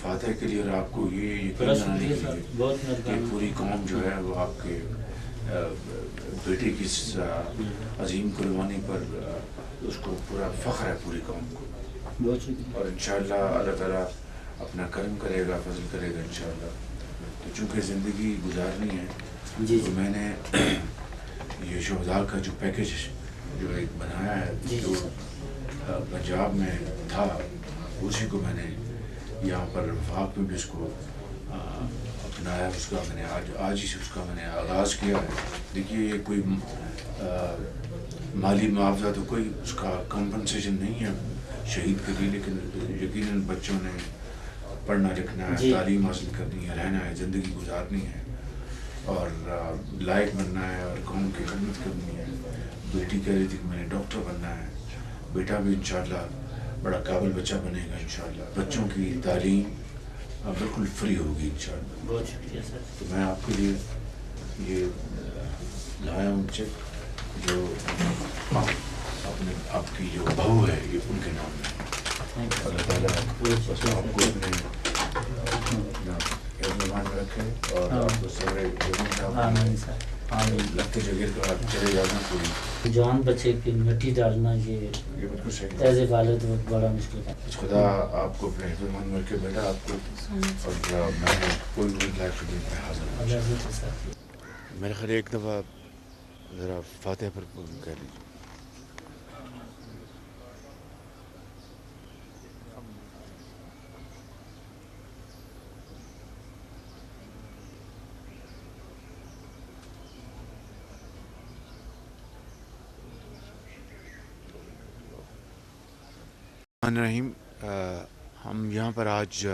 فاتح کے لیے اور آپ کو یہ یقین بڑا بنانے شکریہ کے صاحب، لیے بہت کہ مہربانی. پوری قوم جو ہے وہ آپ کے بیٹے کی اس عظیم قربانی پر اس کو پورا فخر ہے پوری قوم کو. بہت شکریہ. اور انشاءاللہ اللہ تعالیٰ اپنا کرم کرے گا، فضل کرے گا انشاءاللہ. تو چونکہ زندگی گزارنی ہے جی تو جی میں نے یہ شہداء کا جو پیکج جو ایک بنایا ہے جی جو سر. پنجاب میں تھا اسی کو میں نے یہاں پر وفاق میں بھی اس کو اپنایا. اس کا میں نے آج ہی سے اس کا میں نے آغاز کیا ہے. دیکھیے یہ کوئی مالی معاوضہ تو کوئی اس کا کمپنسیشن نہیں ہے شہید کے لیے، لیکن یقیناً بچوں نے پڑھنا لکھنا ہے، جی تعلیم حاصل کرنی ہے، رہنا ہے، زندگی گزارنی ہے اور لائق بننا ہے اور قوم کی خدمت کرنی ہے. بیٹی کہہ رہی تھی کہ میں نے ڈاکٹر بننا ہے، بیٹا بھی انشاءاللہ بڑا قابل بچہ بنے گا انشاءاللہ. بچوں کی تعلیم بالکل فری ہوگی انشاءاللہ. بہت شکریہ سر. تو میں آپ کے لیے یہ لایا ہوں چیک جو اپنے آپ کی جو بہو ہے یہ ان کے نام میں. اللہ تعالیٰ بس آپ کو اپنے ایمان میں رکھے اور آپ کو سارے آمین سر. آمین. لگتے جگہ کا آپ چلے جانا کوئی جوان بچے کی مٹی ڈالنا یہ بالکل صحیح ایز ہے. اے والد بڑا مشکل ہے. خدا آپ کو اپنے ایمان میں رکھے بیٹا آپ کو. اور میں کوئی بھی لائف کے لیے میں حاضر ہوں. اللہ حافظ سر. میرے خیال ایک دفعہ ذرا فاتح پر کہہ لیجیے. الرحمن الرحیم. ہم یہاں پر آج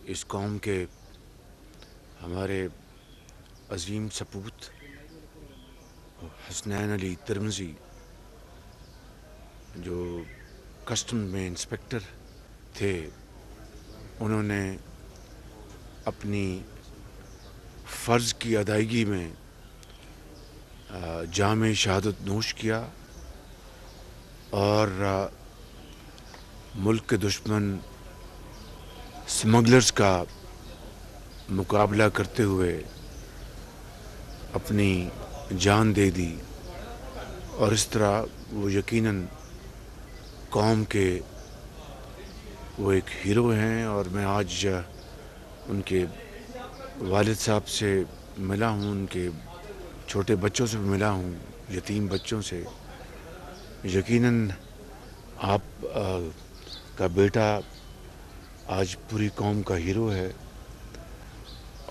اس قوم کے ہمارے عظیم سپوت حسنین علی ترمذی جو کسٹم میں انسپکٹر تھے، انہوں نے اپنی فرض کی ادائیگی میں جام شہادت نوش کیا اور ملک کے دشمن سمگلرز کا مقابلہ کرتے ہوئے اپنی جان دے دی. اور اس طرح وہ یقیناً قوم کے وہ ایک ہیرو ہیں. اور میں آج ان کے والد صاحب سے ملا ہوں، ان کے چھوٹے بچوں سے بھی ملا ہوں، یتیم بچوں سے. یقیناً آپ کا بیٹا آج پوری قوم کا ہیرو ہے.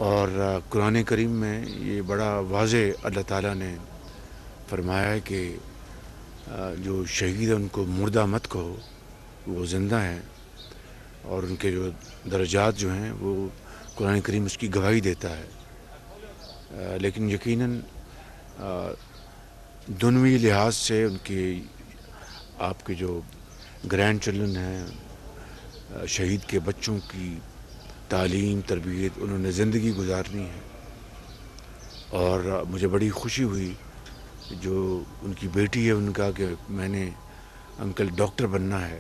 اور قرآن کریم میں یہ بڑا واضح اللہ تعالیٰ نے فرمایا ہے کہ جو شہید ہے ان کو مردہ مت کہو، وہ زندہ ہیں. اور ان کے جو درجات جو ہیں وہ قرآن کریم اس کی گواہی دیتا ہے. لیکن یقیناً دنوی لحاظ سے ان کی آپ کے جو گرینڈ چلڈرن ہیں، شہید کے بچوں کی تعلیم تربیت انہوں نے زندگی گزارنی ہے. اور مجھے بڑی خوشی ہوئی جو ان کی بیٹی ہے ان کا کہ میں نے انکل ڈاکٹر بننا ہے،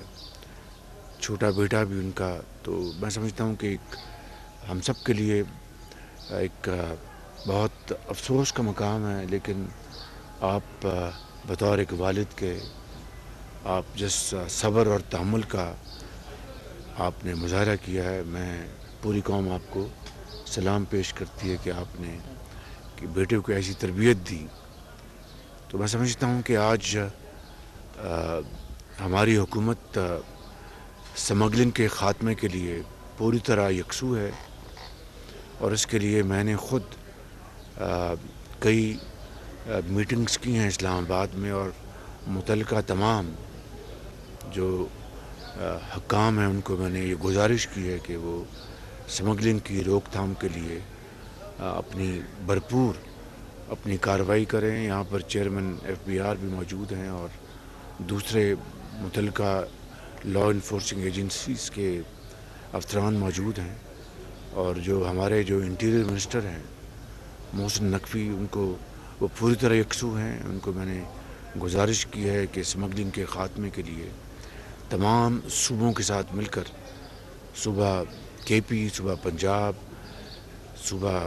چھوٹا بیٹا بھی ان کا. تو میں سمجھتا ہوں کہ ایک ہم سب کے لیے ایک بہت افسوس کا مقام ہے. لیکن آپ بطور ایک والد کے آپ جس صبر اور تحمل کا آپ نے مظاہرہ کیا ہے، میں پوری قوم آپ کو سلام پیش کرتی ہے کہ آپ نے کہ بیٹے کو ایسی تربیت دی. تو میں سمجھتا ہوں کہ آج ہماری حکومت سمگلنگ کے خاتمے کے لیے پوری طرح یکسو ہے. اور اس کے لیے میں نے خود کئی میٹنگز کی ہیں اسلام آباد میں، اور متعلقہ تمام جو حکام ہیں ان کو میں نے یہ گزارش کی ہے کہ وہ سمگلنگ کی روک تھام کے لیے اپنی بھرپور اپنی کارروائی کریں. یہاں پر چیئرمین FBR بھی موجود ہیں اور دوسرے متعلقہ لا انفورسنگ ایجنسیز کے افسران موجود ہیں. اور جو ہمارے جو انٹیریئر منسٹر ہیں محسن نقوی، ان کو وہ پوری طرح یکسو ہیں. ان کو میں نے گزارش کی ہے کہ سمگلنگ کے خاتمے کے لیے تمام صوبوں کے ساتھ مل کر صوبہ کے پی، صوبہ پنجاب، صوبہ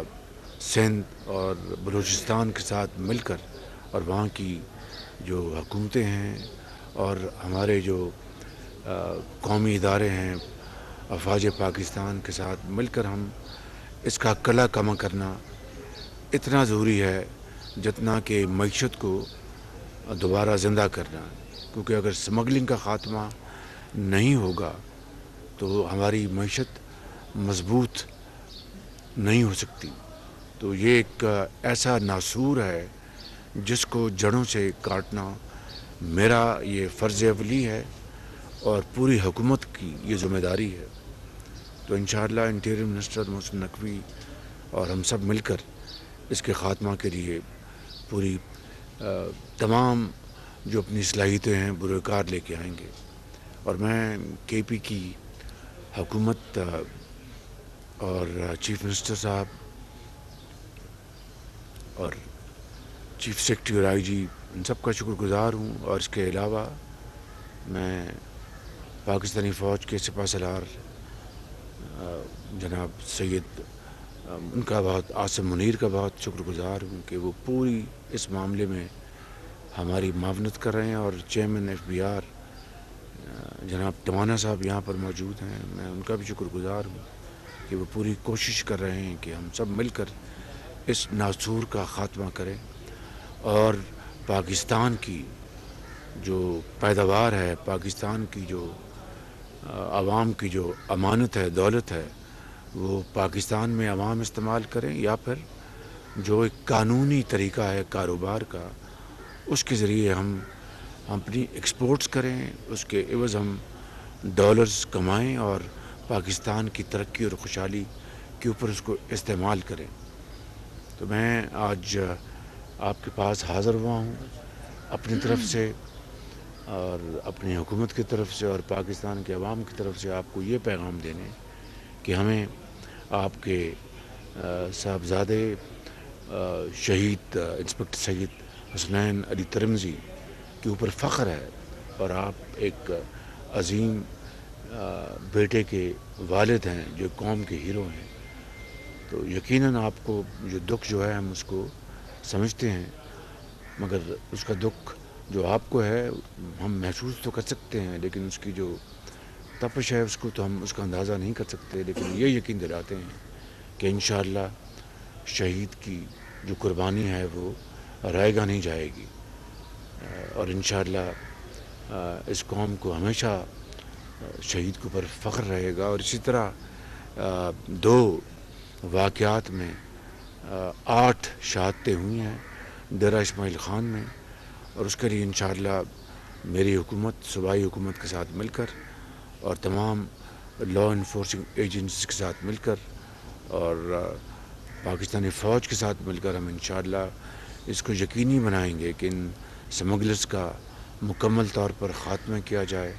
سندھ اور بلوچستان کے ساتھ مل کر، اور وہاں کی جو حکومتیں ہیں اور ہمارے جو قومی ادارے ہیں افواج پاکستان کے ساتھ مل کر ہم اس کا کلا کما کرنا اتنا ضروری ہے جتنا کہ معیشت کو دوبارہ زندہ کرنا، کیونکہ اگر سمگلنگ کا خاتمہ نہیں ہوگا تو ہماری معیشت مضبوط نہیں ہو سکتی۔ تو یہ ایک ایسا ناسور ہے جس کو جڑوں سے کاٹنا میرا یہ فرض اولی ہے اور پوری حکومت کی یہ ذمہ داری ہے۔ تو انشاءاللہ انٹیریئر منسٹر محسن نقوی اور ہم سب مل کر اس کے خاتمہ کے لیے پوری تمام جو اپنی صلاحیتیں ہیں بروئے کار لے کے آئیں گے۔ اور میں کے پی کی حکومت اور چیف منسٹر صاحب اور چیف سیکرٹری اور آئی جی ان سب کا شکر گزار ہوں، اور اس کے علاوہ میں پاکستانی فوج کے سپہ سالار جناب سید ان کا عاصم منیر کا بہت شکر گزار ہوں کہ وہ پوری اس معاملے میں ہماری معاونت کر رہے ہیں، اور چیئرمین ایف بی آر جناب توانا صاحب یہاں پر موجود ہیں، میں ان کا بھی شکر گزار ہوں کہ وہ پوری کوشش کر رہے ہیں کہ ہم سب مل کر اس ناسور کا خاتمہ کریں، اور پاکستان کی جو پیداوار ہے، پاکستان کی جو عوام کی جو امانت ہے، دولت ہے، وہ پاکستان میں عوام استعمال کریں، یا پھر جو ایک قانونی طریقہ ہے کاروبار کا اس کے ذریعے ہم اپنی ایکسپورٹس کریں، اس کے عوض ہم ڈالرز کمائیں اور پاکستان کی ترقی اور خوشحالی کے اوپر اس کو استعمال کریں۔ تو میں آج آپ کے پاس حاضر ہوا ہوں اپنی طرف سے اور اپنی حکومت کی طرف سے اور پاکستان کے عوام کی طرف سے آپ کو یہ پیغام دینے کہ ہمیں آپ کے صاحبزادے شہید انسپکٹر سید حسنین علی ترمزی کے اوپر فخر ہے، اور آپ ایک عظیم بیٹے کے والد ہیں جو قوم کے ہیرو ہیں۔ تو یقیناً آپ کو جو دکھ جو ہے ہم اس کو سمجھتے ہیں، مگر اس کا دکھ جو آپ کو ہے ہم محسوس تو کر سکتے ہیں، لیکن اس کی جو تپش ہے اس کو تو ہم اس کا اندازہ نہیں کر سکتے، لیکن یہ یقین دلاتے ہیں کہ انشاءاللہ شہید کی جو قربانی ہے وہ رائیگاں نہیں جائے گی، اور انشاءاللہ اس قوم کو ہمیشہ شہید کے اوپر فخر رہے گا۔ اور اسی طرح 2 واقعات میں 8 شہادتیں ہوئی ہیں ڈیرہ اسماعیل خان میں، اور اس کے لیے انشاءاللہ میری حکومت صوبائی حکومت کے ساتھ مل کر اور تمام لا انفورسنگ ایجنسیز کے ساتھ مل کر اور پاکستانی فوج کے ساتھ مل کر ہم انشاءاللہ اس کو یقینی بنائیں گے کہ ان سمگلرز کا مکمل طور پر خاتمہ کیا جائے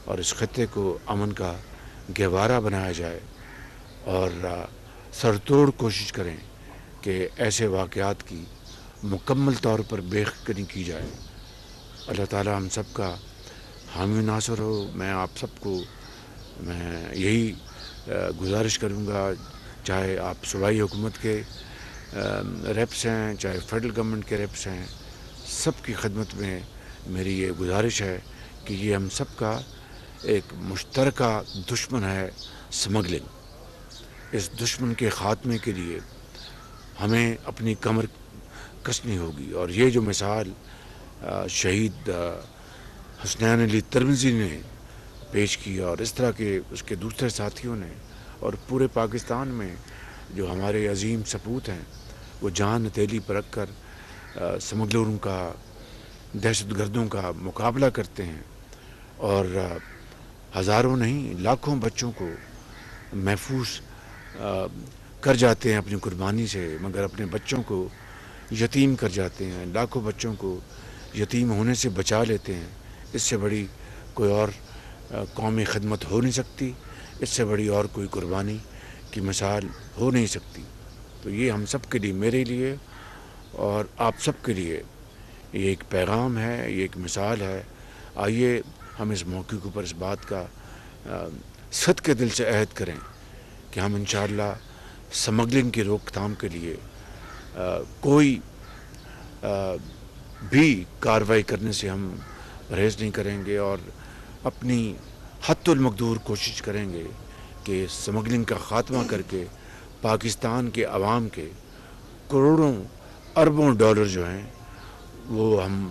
اور اس خطے کو امن کا گہوارہ بنایا جائے، اور سر توڑ کوشش کریں کہ ایسے واقعات کی مکمل طور پر بے خبری کی جائے۔ اللہ تعالی ہم سب کا حامی ناصر ہو۔ میں آپ سب کو یہی گزارش کروں گا، چاہے آپ صوبائی حکومت کے ریپس ہیں، چاہے فیڈرل گورنمنٹ کے ریپس ہیں، سب کی خدمت میں میری یہ گزارش ہے کہ یہ ہم سب کا ایک مشترکہ دشمن ہے سمگلنگ۔ اس دشمن کے خاتمے کے لیے ہمیں اپنی کمر کسنی ہوگی، اور یہ جو مثال شہید حسنین علی ترمزی نے پیش کی اور اس طرح کے اس کے دوسرے ساتھیوں نے، اور پورے پاکستان میں جو ہمارے عظیم سپوت ہیں وہ جان ہتھیلی پر رکھ کر سمگلروں کا، دہشت گردوں کا مقابلہ کرتے ہیں، اور ہزاروں نہیں لاکھوں بچوں کو محفوظ کر جاتے ہیں اپنی قربانی سے، مگر اپنے بچوں کو یتیم کر جاتے ہیں، لاکھوں بچوں کو یتیم ہونے سے بچا لیتے ہیں۔ اس سے بڑی کوئی اور قومی خدمت ہو نہیں سکتی، اس سے بڑی اور کوئی قربانی کی مثال ہو نہیں سکتی۔ تو یہ ہم سب کے لیے، میرے لیے اور آپ سب کے لیے یہ ایک پیغام ہے، یہ ایک مثال ہے۔ آئیے ہم اس موقع کے اوپر اس بات کا صدقے دل سے عہد کریں کہ ہم انشاءاللہ سمگلنگ کی روک تھام کے لیے کوئی بھی کارروائی کرنے سے ہم پرہیز نہیں کریں گے، اور اپنی حد المقدور کوشش کریں گے کہ سمگلنگ کا خاتمہ کر کے پاکستان کے عوام کے کروڑوں اربوں ڈالر جو ہیں وہ ہم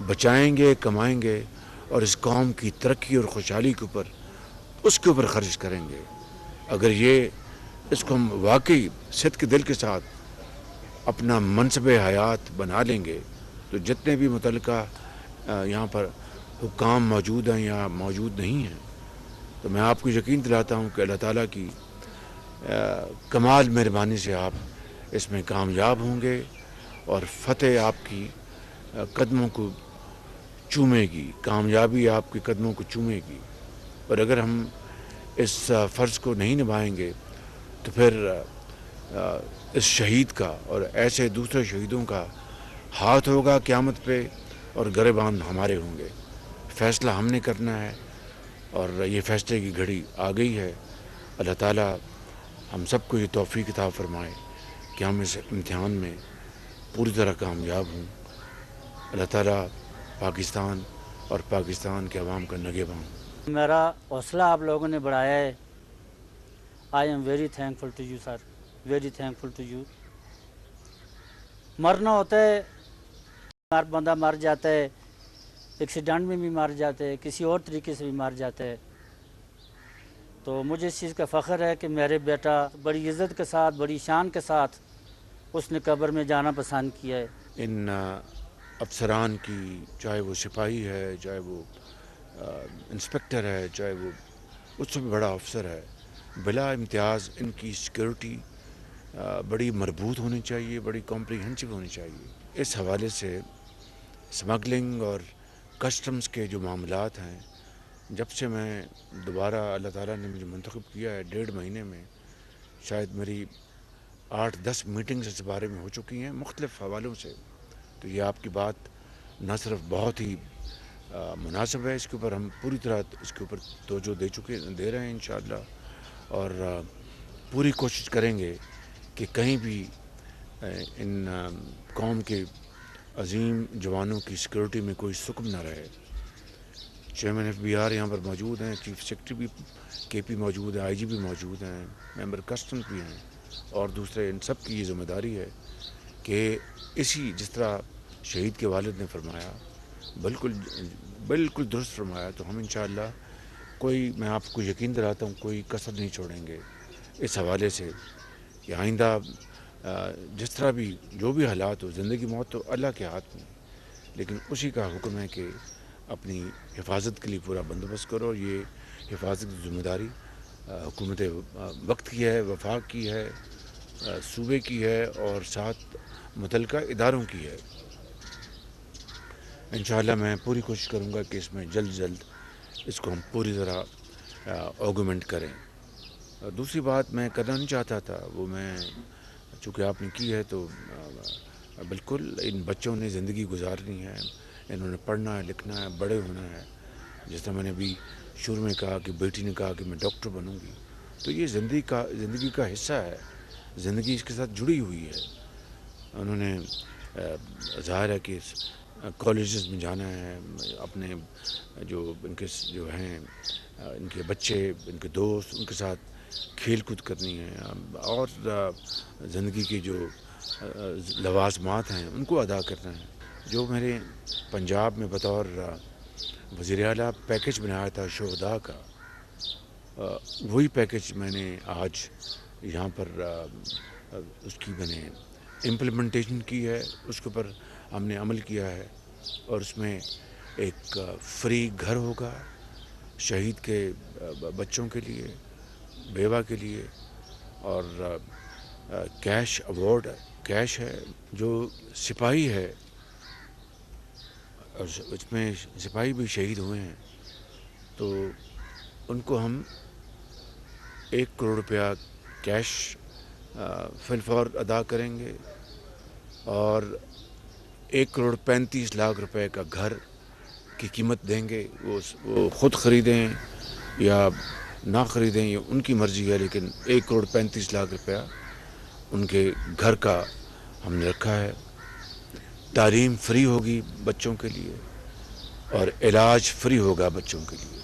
بچائیں گے، کمائیں گے، اور اس قوم کی ترقی اور خوشحالی کے اوپر خرچ کریں گے۔ اگر اس کو ہم واقعی صدق دل کے ساتھ اپنا منصب حیات بنا لیں گے تو جتنے بھی متعلقہ یہاں پر حکام موجود ہیں یا موجود نہیں ہیں، تو میں آپ کو یقین دلاتا ہوں کہ اللہ تعالیٰ کی کمال مہربانی سے آپ اس میں کامیاب ہوں گے اور فتح آپ کی قدموں کو چومے گی، کامیابی آپ کے قدموں کو چومے گی۔ اور اگر ہم اس فرض کو نہیں نبھائیں گے تو پھر اس شہید کا اور ایسے دوسرے شہیدوں کا ہاتھ ہوگا قیامت پہ، اور گریبان ہمارے ہوں گے۔ فیصلہ ہم نے کرنا ہے، اور یہ فیصلے کی گھڑی آ گئی ہے۔ اللہ تعالیٰ ہم سب کو یہ توفیق عطا فرمائے کہ ہم اس امتحان میں پوری طرح کامیاب ہوں۔ اللہ تعالیٰ پاکستان اور پاکستان کے عوام کا نگہباں ہوں۔ میرا حوصلہ آپ لوگوں نے بڑھایا ہے۔ I am very thankful to you sir, very thankful to you. مرنا ہوتا ہے، بندہ مر جاتا ہے، ایکسیڈنٹ میں بھی مر جاتے ہے، کسی اور طریقے سے بھی مر جاتا ہے، تو مجھے اس چیز کا فخر ہے کہ میرے بیٹا بڑی عزت کے ساتھ، بڑی شان کے ساتھ اس نے قبر میں جانا پسند کیا ہے۔ ان افسران کی، چاہے وہ سپاہی ہے، چاہے وہ انسپکٹر ہے، چاہے وہ اس سے بھی بڑا افسر ہے، بلا امتیاز ان کی سیکیورٹی بڑی مربوط ہونی چاہیے، بڑی کمپریہنسو ہونی چاہیے۔ اس حوالے سے سمگلنگ اور کسٹمز کے جو معاملات ہیں، جب سے میں دوبارہ اللہ تعالیٰ نے مجھے منتخب کیا ہے، 1.5 مہینے میں شاید میری 8-10 میٹنگز اس بارے میں ہو چکی ہیں مختلف حوالوں سے۔ تو یہ آپ کی بات نہ صرف بہت ہی مناسب ہے، اس کے اوپر ہم پوری طرح اس کے اوپر توجہ دے رہے ہیں انشاءاللہ، اور پوری کوشش کریں گے کہ کہیں بھی ان قوم کے عظیم جوانوں کی سیکورٹی میں کوئی سکم نہ رہے۔ چیئرمین FBI یہاں پر موجود ہیں، چیف سیکرٹری بھی KP موجود ہیں، IG بھی موجود ہیں، ممبر کسٹمز بھی ہیں، اور دوسرے ان سب کی یہ ذمہ داری ہے کہ جس طرح شہید کے والد نے فرمایا، بالکل درست فرمایا، تو ہم انشاءاللہ میں آپ کو یقین دلاتا ہوں کوئی کسر نہیں چھوڑیں گے اس حوالے سے کہ آئندہ جس طرح بھی جو بھی حالات ہو، زندگی موت تو اللہ کے ہاتھ میں، لیکن اسی کا حکم ہے کہ اپنی حفاظت کے لیے پورا بندوبست کرو، اور یہ حفاظت کی ذمہ داری حکومت وقت کی ہے، وفاق کی ہے، صوبے کی ہے، اور ساتھ متعلقہ اداروں کی ہے۔ انشاءاللہ میں پوری کوشش کروں گا کہ اس میں جلد اس کو ہم پوری طرح آرگومنٹ کریں۔ دوسری بات میں کرنا نہیں چاہتا تھا، وہ میں چونکہ آپ نے کی ہے تو بالکل ان بچوں نے زندگی گزارنی ہے، انہوں نے پڑھنا ہے، لکھنا ہے، بڑے ہونا ہے۔ جس طرح میں نے ابھی شروع میں کہا کہ بیٹی نے کہا کہ میں ڈاکٹر بنوں گی، تو یہ زندگی کا حصہ ہے، زندگی اس کے ساتھ جڑی ہوئی ہے۔ انہوں نے ظاہر ہے کہ کالجز میں جانا ہے، اپنے جو ہیں ان کے بچے، ان کے دوست، ان کے ساتھ کھیل کود کرنی ہے، اور زندگی کے جو لوازمات ہیں ان کو ادا کرنا ہے۔ جو میرے پنجاب میں بطور وزیر اعلیٰ پیکج بنایا تھا شہداء کا، وہی پیکج میں نے آج یہاں پر اس کی میں نے امپلیمنٹیشن کی ہے، اس کے اوپر ہم نے عمل کیا ہے، اور اس میں ایک فری گھر ہوگا شہید کے بچوں کے لیے، بیوہ کے لیے، اور کیش ایوارڈ کیش ہے۔ جو سپاہی ہے، اور اس میں سپاہی بھی شہید ہوئے ہیں، تو ان کو ہم 1 کروڑ روپیہ کیش فی الفور ادا کریں گے، اور 1,35,00,000 روپے کا گھر کی قیمت دیں گے۔ وہ خود خریدیں یا نہ خریدیں یہ ان کی مرضی ہے، لیکن 1,35,00,000 روپیہ ان کے گھر کا ہم نے رکھا ہے۔ تعلیم فری ہوگی بچوں کے لیے اور علاج فری ہوگا بچوں کے لیے۔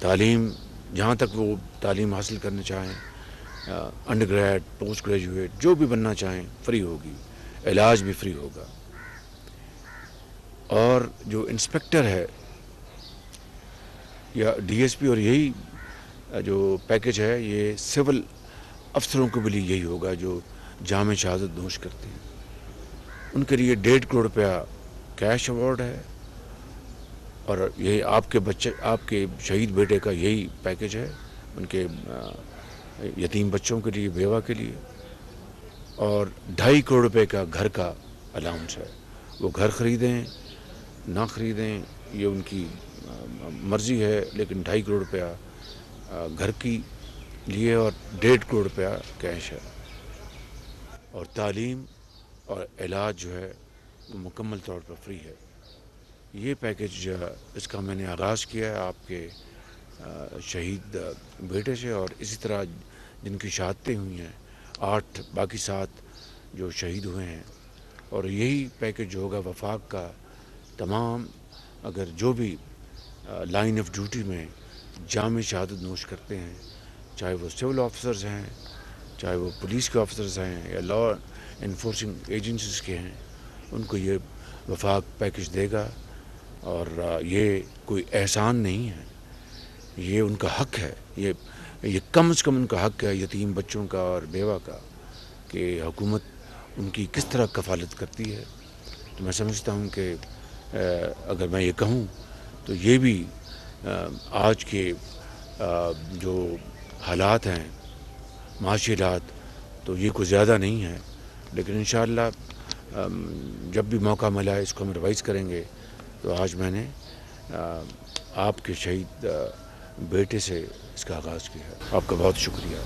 تعلیم جہاں تک وہ تعلیم حاصل کرنا چاہیں، انڈر گریڈ، پوسٹ گریجویٹ، جو بھی بننا چاہیں فری ہوگی، علاج بھی فری ہوگا۔ اور جو انسپیکٹر ہے یا ڈی ایس پی، اور یہی جو پیکج ہے یہ سول افسروں کے بھی لیے یہی ہوگا جو جامع شہادت نوش کرتے ہیں، ان کے لیے 1.5 کروڑ روپیہ کیش ایوارڈ ہے۔ اور یہ آپ کے شہید بیٹے کا یہی پیکج ہے، ان کے یتیم بچوں کے لیے، بیوہ کے لیے۔ اور 2.5 کروڑ روپے کا گھر کا الاؤنس ہے، وہ گھر خریدیں نہ خریدیں یہ ان کی مرضی ہے، لیکن 2.5 کروڑ روپیہ گھر کی لیے اور 1.5 کروڑ روپیہ کیش ہے۔ اور تعلیم اور علاج جو ہے وہ مکمل طور پر فری ہے۔ یہ پیکج اس کا میں نے آغاز کیا ہے آپ کے شہید بیٹے سے، اور اسی طرح جن کی شہادتیں ہوئی ہیں 8 باقی 7 جو شہید ہوئے ہیں۔ اور یہی پیکج جو ہوگا وفاق کا تمام، اگر جو بھی لائن آف ڈیوٹی میں جامع شہادت نوش کرتے ہیں، چاہے وہ سول آفیسرز ہیں، چاہے وہ پولیس کے آفیسرز ہیں یا لا انفورسنگ ایجنسیز کے ہیں، ان کو یہ وفاق پیکج دے گا۔ اور یہ کوئی احسان نہیں ہے، یہ ان کا حق ہے، یہ کم از کم ان کا حق ہے یتیم بچوں کا اور بیوہ کا، کہ حکومت ان کی کس طرح کفالت کرتی ہے۔ تو میں سمجھتا ہوں کہ اگر میں یہ کہوں تو یہ بھی آج کے جو حالات ہیں، معاشی حالات، تو یہ کوئی زیادہ نہیں ہے، لیکن انشاءاللہ جب بھی موقع ملا ہے اس کو ہم ریوائز کریں گے۔ تو آج میں نے آپ کے شہید بیٹے سے اس کا آغاز کیا ہے۔ آپ کا بہت شکریہ۔